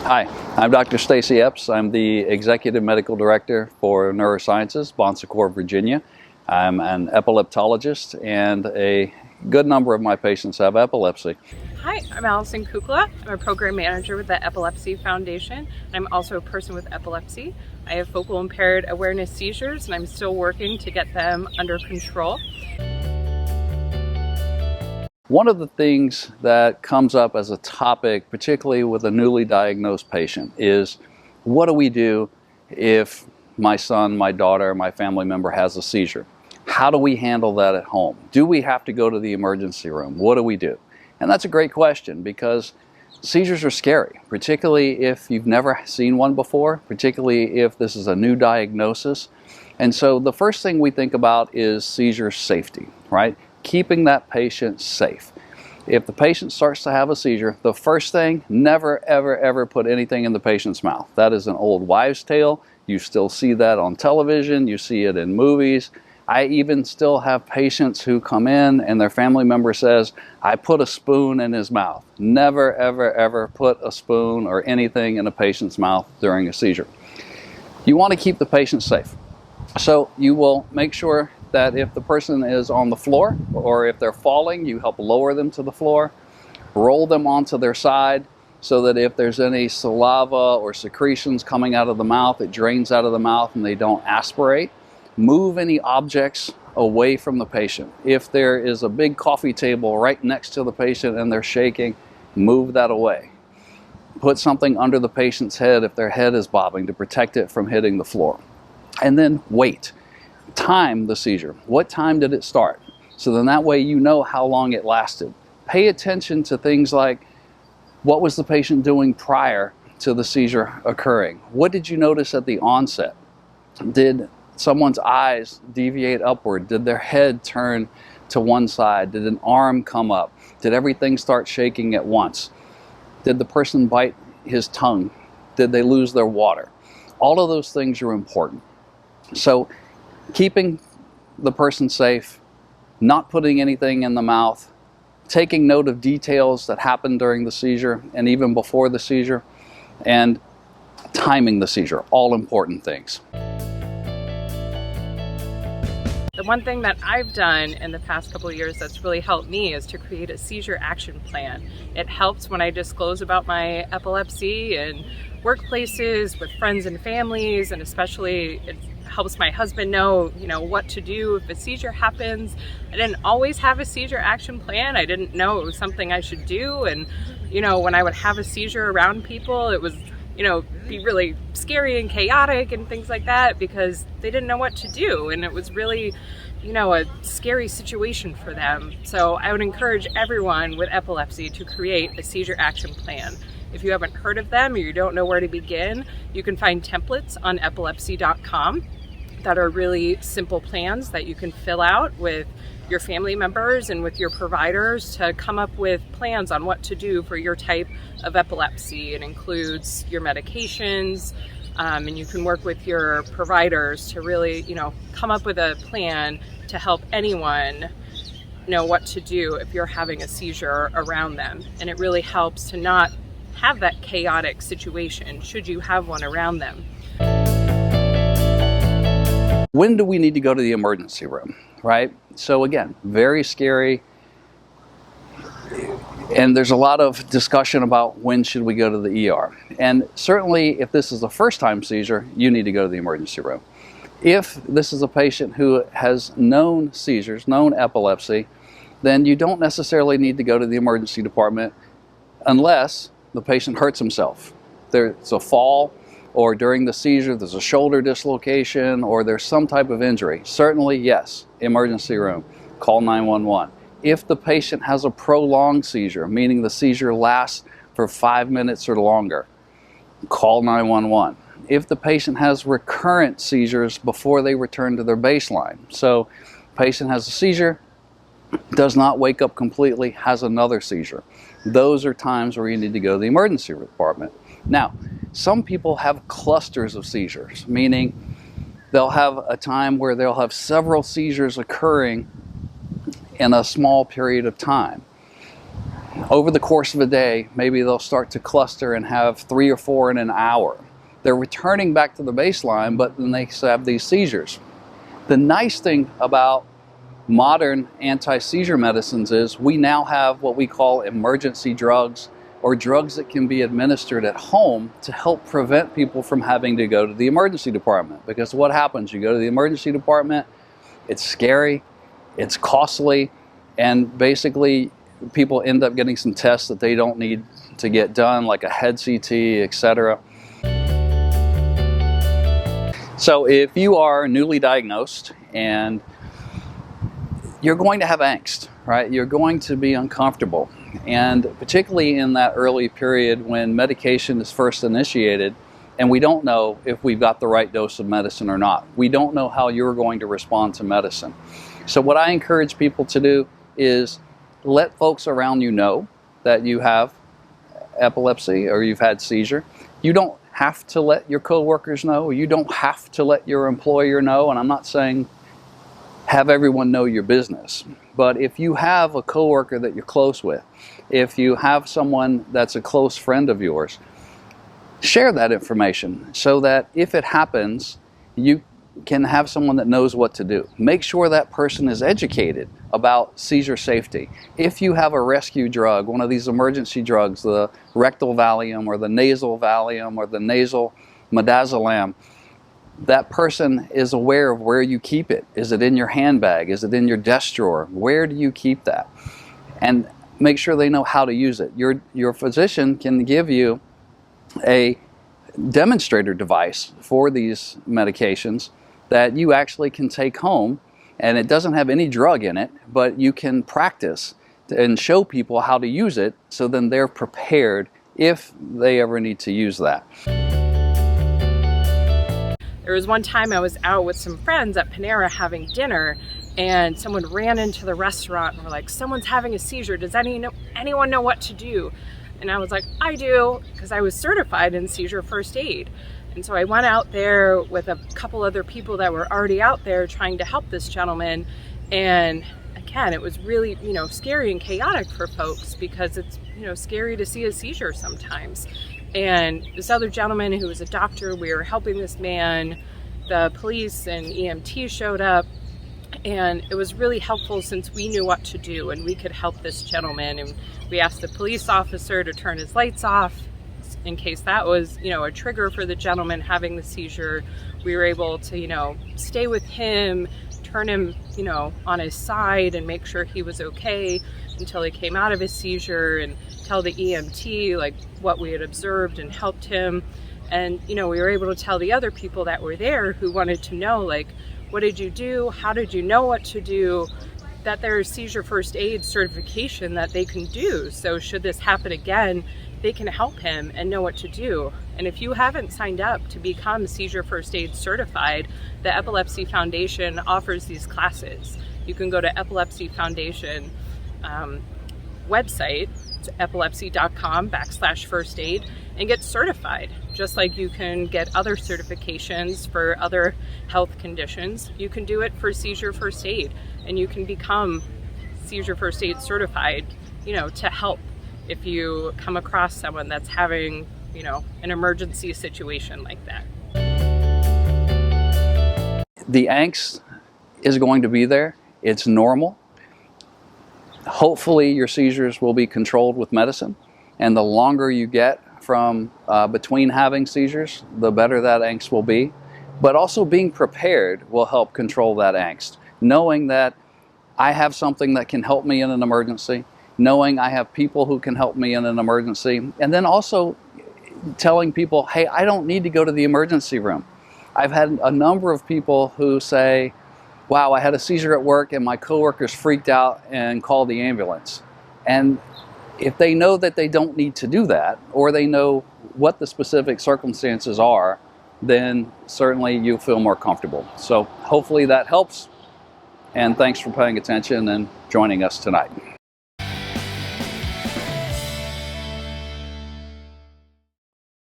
Hi, I'm Dr. Stacey Epps. I'm the Executive Medical Director for Neurosciences, Bon Secours, Virginia. I'm an epileptologist, and a good number of my patients have epilepsy. Hi, I'm Alison Kukla. I'm a program manager with the Epilepsy Foundation. I'm also a person with epilepsy. I have focal impaired awareness seizures, and I'm still working to get them under control. One of the things that comes up as a topic, particularly with a newly diagnosed patient, is what do we do if my son, my daughter, my family member has a seizure? How do we handle that at home? Do we have to go to the emergency room? What do we do? And that's a great question, because seizures are scary, particularly if you've never seen one before, particularly if this is a new diagnosis. And so the first thing we think about is seizure safety, right? Keeping that patient safe. If the patient starts to have a seizure, the first thing, never, ever, ever put anything in the patient's mouth. That is an old wives' tale. You still see that on television. You see it in movies. I even still have patients who come in and their family member says, I put a spoon in his mouth. Never, ever, ever put a spoon or anything in a patient's mouth during a seizure. You want to keep the patient safe. So you will make sure that if the person is on the floor or if they're falling, you help lower them to the floor, roll them onto their side so that if there's any saliva or secretions coming out of the mouth, it drains out of the mouth and they don't aspirate. Move any objects away from the patient. If there is a big coffee table right next to the patient and they're shaking, move that away. Put something under the patient's head if their head is bobbing to protect it from hitting the floor. And then wait. Time the seizure. What time did it start? So then that way you know how long it lasted. Pay attention to things like, what was the patient doing prior to the seizure occurring? What did you notice at the onset? Did someone's eyes deviate upward? Did their head turn to one side? Did an arm come up? Did everything start shaking at once? Did the person bite his tongue? Did they lose their water? All of those things are important. So keeping the person safe, not putting anything in the mouth, taking note of details that happened during the seizure and even before the seizure, and timing the seizure, all important things. The one thing that I've done in the past couple of years that's really helped me is to create a seizure action plan. It helps when I disclose about my epilepsy in workplaces, with friends and families, and especially it helps my husband know, what to do if a seizure happens. I didn't always have a seizure action plan. I didn't know it was something I should do. And, when I would have a seizure around people, it was, be really scary and chaotic and things like that because they didn't know what to do. And it was really, a scary situation for them. So I would encourage everyone with epilepsy to create a seizure action plan. If you haven't heard of them or you don't know where to begin, you can find templates on epilepsy.com that are really simple plans that you can fill out with your family members and with your providers to come up with plans on what to do for your type of epilepsy. It includes your medications, and you can work with your providers to really, come up with a plan to help anyone know what to do if you're having a seizure around them. And it really helps to not have that chaotic situation should you have one around them. When do we need to go to the emergency room, right? So again, very scary. And there's a lot of discussion about when should we go to the ER. And certainly if this is a first-time seizure, you need to go to the emergency room. If this is a patient who has known seizures, known epilepsy, then you don't necessarily need to go to the emergency department unless the patient hurts himself. There's a fall, or during the seizure there's a shoulder dislocation, or there's some type of injury. Certainly, yes, emergency room, call 911. If the patient has a prolonged seizure, meaning the seizure lasts for 5 minutes or longer, call 911. If the patient has recurrent seizures before they return to their baseline, so patient has a seizure, does not wake up completely, has another seizure, those are times where you need to go to the emergency department. Now, some people have clusters of seizures, meaning they'll have a time where they'll have several seizures occurring in a small period of time. Over the course of a day, maybe they'll start to cluster and have 3 or 4 in an hour. They're returning back to the baseline, but then they have these seizures. The nice thing about modern anti-seizure medicines is we now have what we call emergency drugs, or drugs that can be administered at home to help prevent people from having to go to the emergency department. Because what happens? You go to the emergency department, it's scary, it's costly, and basically people end up getting some tests that they don't need to get done, like a head CT, etc. So if you are newly diagnosed and you're going to have angst, right? You're going to be uncomfortable. And particularly in that early period when medication is first initiated and we don't know if we've got the right dose of medicine or not. We don't know how you're going to respond to medicine. So what I encourage people to do is let folks around you know that you have epilepsy or you've had seizure. You don't have to let your coworkers know. You don't have to let your employer know. And I'm not saying have everyone know your business. But if you have a coworker that you're close with, if you have someone that's a close friend of yours, share that information so that if it happens, you can have someone that knows what to do. Make sure that person is educated about seizure safety. If you have a rescue drug, one of these emergency drugs, the rectal Valium or the nasal Valium or the nasal midazolam, that person is aware of where you keep it. Is it in your handbag? Is it in your desk drawer? Where do you keep that? And make sure they know how to use it. Your physician can give you a demonstrator device for these medications that you actually can take home, and it doesn't have any drug in it, but you can practice and show people how to use it so then they're prepared if they ever need to use that. There was one time I was out with some friends at Panera having dinner, and someone ran into the restaurant and were like, someone's having a seizure, does anyone know what to do? And I was like, I do, because I was certified in Seizure First Aid. And so I went out there with a couple other people that were already out there trying to help this gentleman. And again, it was really, scary and chaotic for folks because it's, scary to see a seizure sometimes. And this other gentleman who was a doctor, we were helping this man, the police and EMT showed up, and it was really helpful since we knew what to do and we could help this gentleman. And we asked the police officer to turn his lights off in case that was, a trigger for the gentleman having the seizure. We were able to, stay with him, turn him, on his side and make sure he was okay until he came out of his seizure, and tell the EMT like what we had observed and helped him. And we were able to tell the other people that were there who wanted to know, like, what did you do? How did you know what to do? That there's Seizure First Aid certification that they can do. So should this happen again, they can help him and know what to do. And if you haven't signed up to become Seizure First Aid certified, the Epilepsy Foundation offers these classes. You can go to Epilepsy Foundation website, it's epilepsy.com/first aid, and get certified. Just like you can get other certifications for other health conditions, you can do it for Seizure First Aid, and you can become Seizure First Aid certified, to help if you come across someone that's having, an emergency situation like that. The angst is going to be there. It's normal. Hopefully your seizures will be controlled with medicine, and the longer you get from between having seizures, the better that angst will be. But also being prepared will help control that angst. Knowing that I have something that can help me in an emergency, knowing I have people who can help me in an emergency, and then also telling people, hey, I don't need to go to the emergency room. I've had a number of people who say, wow, I had a seizure at work and my coworkers freaked out and called the ambulance. And if they know that they don't need to do that, or they know what the specific circumstances are, then certainly you feel more comfortable. So hopefully that helps. And thanks for paying attention and joining us tonight.